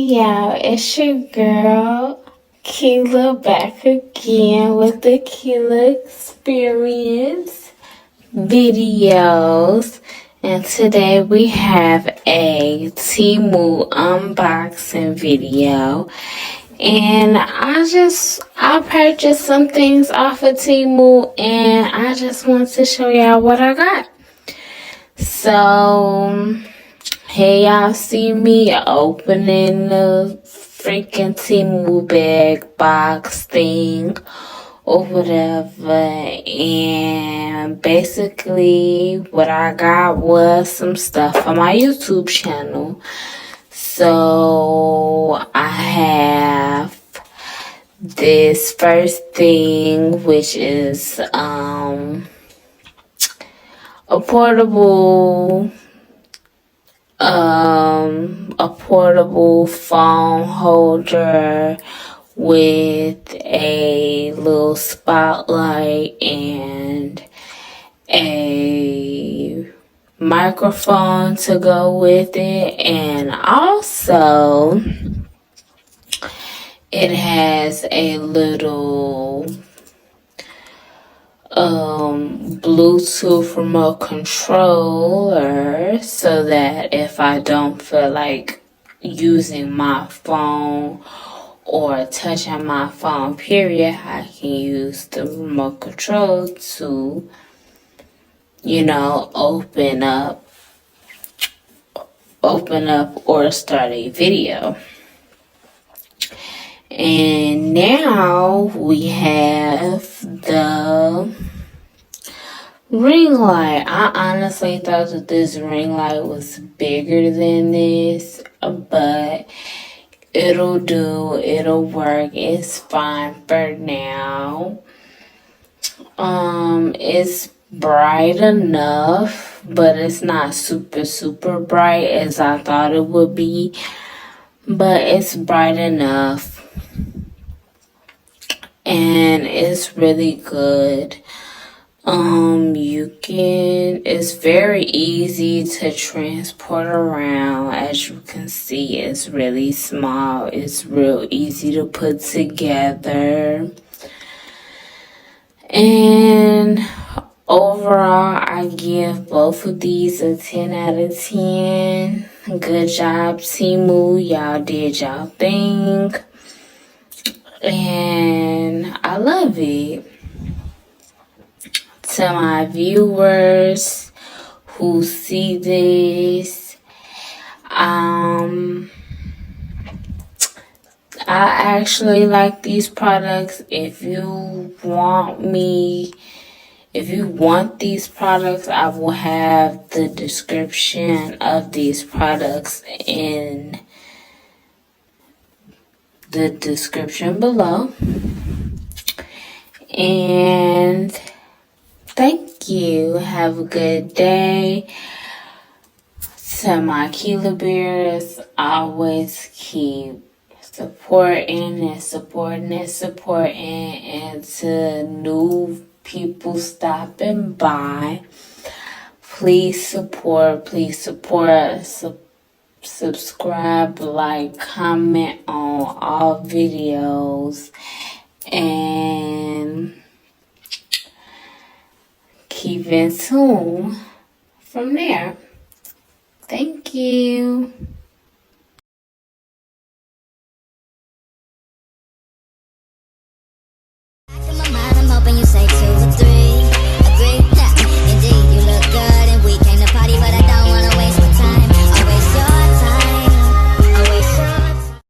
y'all, it's your girl, Keela, back again with the Keela Experience videos. And today we have a Temu unboxing video. And I purchased some things off of Temu, and I just want to show y'all what I got. So, here y'all see me opening the freaking Temu bag box thing or whatever, and basically what I got was some stuff for my YouTube channel. So I have this first thing, which is a portable phone holder with a little spotlight and a microphone to go with it, and also it has a little Bluetooth remote controller, so that if I don't feel like using my phone or touching my phone period, I can use the remote control to, open up or start a video. And now we have the ring light. I honestly thought that this ring light was bigger than this, but it'll do, it'll work, it's fine for now. It's bright enough, but it's not super bright as I thought it would be, but it's bright enough, and it's really good. It's very easy to transport around. As you can see, it's really small. It's real easy to put together. And overall, I give both of these a 10 out of 10. Good job, Temu. Y'all did y'all thing. And I love it. To my viewers who see this, I actually like these products. If you want these products, I will have the description of these products in the description below. And thank you. Have a good day. To my Keela Bears, always keep supporting, and to new people stopping by, please support, subscribe, like, comment on all videos, and keep in tune from there. Thank you.